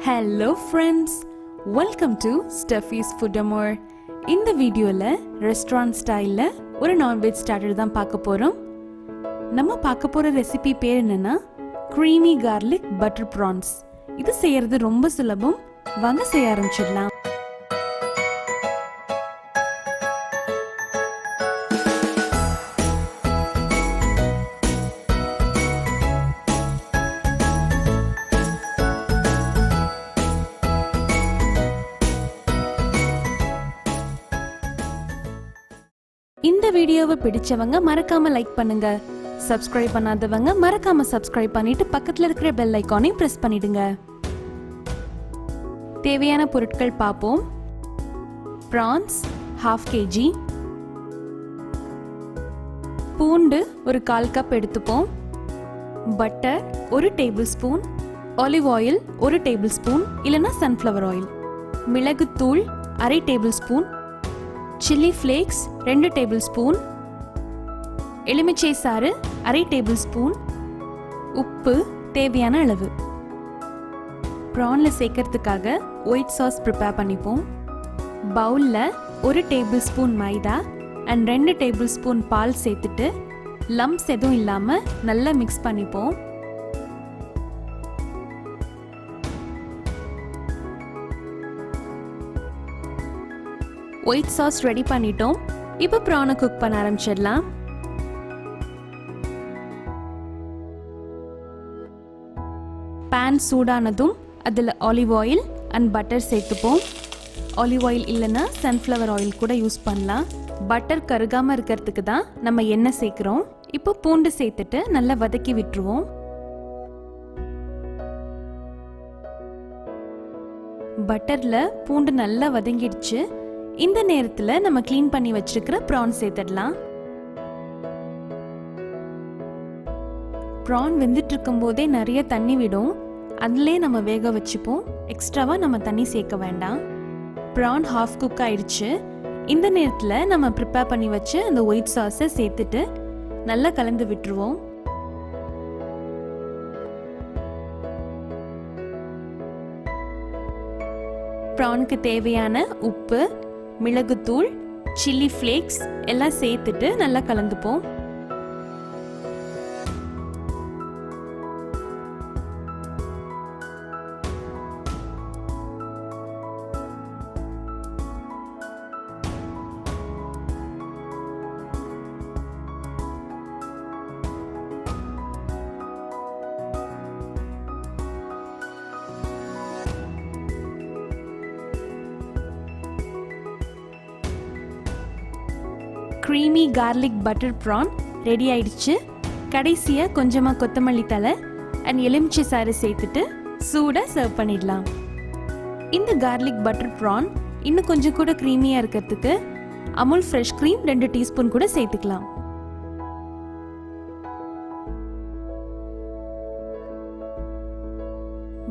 Hello friends, welcome to Steffi's Food More. இந்த வீடியோல restaurant ஸ்டைல்ல ஒரு நான்வெஜ் ஸ்டார்டர் தான் பார்க்க போறோம். நம்ம பார்க்க போற ரெசிபி பேர் என்னன்னா creamy garlic butter prawns. இது செய்யறது ரொம்ப சுலபம். வாங்க செய்ய ஆரம்பிச்சிடலாம். இந்த வீடியோவை பிடிச்சவங்க மறக்காம லைக் பண்ணுங்க. சப்ஸ்கிரைப் பண்ணாதவங்க மறக்காம சப்ஸ்கிரைப் பண்ணிட்டு பக்கத்துல இருக்கிற பெல் ஐகானையும் பிரஸ் பண்ணிடுங்க. தேவையான பொருட்கள் பார்ப்போம். பிரான்ஸ் 1/2 kg, பூண்டு ஒரு 1/4 கப் எடுத்துப்போம், butter 1 tablespoon, olive oil 1 tablespoon இல்லைன்னா சன்ஃப்ளவர் ஆயில், மிளகுத்தூள் 1/2 டேபிள்ஸ்பூன், சில்லி ஃப்ளேக்ஸ் 2 டேபிள்ஸ்பூன், எலுமிச்சை சாறு 1/2 டேபிள்ஸ்பூன், உப்பு தேவையான அளவு. ப்ரான்ல சேர்க்கறதுக்காக ஒயிட் சாஸ் ப்ரிப்பேர் பண்ணிப்போம். பவுல்ல 1 டேபிள்ஸ்பூன் மைதா அண்ட் 2 டேபிள்ஸ்பூன் பால் சேர்த்துட்டு லம்ப்ஸ் எதுவும் இல்லாம நல்லா மிக்ஸ் பண்ணிப்போம். ஒயிட் சாஸ் ரெடி பண்ணிட்டோம். இப்போ ப்ரானை குக் பண்ண ஆரம்பிச்சிடலாம். பேன் சூடானதும் அதில் ஆலிவ் ஆயில் அண்ட் பட்டர் சேர்த்துப்போம். ஆலிவ் ஆயில் இல்லைன்னா சன்ஃப்ளவர் ஆயில் கூட யூஸ் பண்ணலாம். பட்டர் கருகாமல் இருக்கிறதுக்கு தான் நம்ம எண்ணெய் சேர்க்குறோம். இப்போ பூண்டு சேர்த்துட்டு நல்லா வதக்கி விட்டுருவோம். பட்டரில் பூண்டு நல்லா வதங்கிடுச்சு. இந்த நேரத்தில் நம்ம க்ளீன் பண்ணி வச்சிருக்கிற ப்ரான் சேர்த்துடலாம். ப்ரான் வெந்துட்டு இருக்கும் போதே நிறைய தண்ணி விடும். அதுலேயே நம்ம வேக வச்சுப்போம். எக்ஸ்ட்ராவாக நம்ம தண்ணி சேர்க்க வேண்டாம். ப்ரான் 1/2 குக் ஆயிடுச்சு. இந்த நேரத்தில் நம்ம ப்ரிப்பேர் பண்ணி வச்சு அந்த ஒயிட் சாஸை சேர்த்துட்டு நல்லா கலந்து விட்டுருவோம். ப்ரானுக்கு தேவையான உப்பு, மிளகுத்தூள், சில்லி ஃப்ளேக்ஸ் எல்லாம் சேர்த்துட்டு நல்லா கலந்துப்போம். creamy garlic butter prawn ready ஆயிடுச்சு. கடைசியாக கொஞ்சமாக கொத்தமல்லி தழை அண்ட் எலுமிச்சை சாறு சேர்த்துட்டு சூடாக சர்வ் பண்ணிடலாம். இந்த garlic butter prawn இன்னும் கொஞ்சம் கூட க்ரீமியாக இருக்கிறதுக்கு அமுல் ஃப்ரெஷ் க்ரீம் 2 டீஸ்பூன் கூட சேர்த்துக்கலாம்.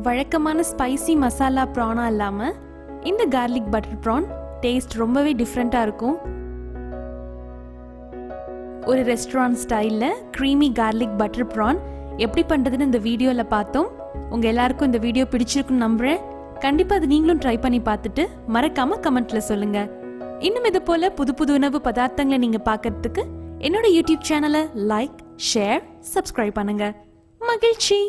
வழக்கமான ஸ்பைசி மசாலா ப்ரானா இல்லாமல் இந்த garlic butter prawn டேஸ்ட் ரொம்பவே டிஃப்ரெண்ட்டாக இருக்கும். ஒரு ரெஸ்டாரண்ட் ஸ்டைலில் creamy garlic butter prawn எப்படி பண்ணுறதுன்னு இந்த வீடியோவில் பார்த்தோம். உங்கள் எல்லாருக்கும் இந்த வீடியோ பிடிச்சிருக்குன்னு நம்புகிறேன். கண்டிப்பாக அது நீங்களும் ட்ரை பண்ணி பார்த்துட்டு மறக்காமல் கமெண்ட்டில் சொல்லுங்கள். இன்னும் இது போல் புது புது உணவு பதார்த்தங்களை நீங்கள் பார்க்கறதுக்கு என்னோட யூடியூப் சேனலை லைக், ஷேர், சப்ஸ்கிரைப் பண்ணுங்கள். மகிழ்ச்சி.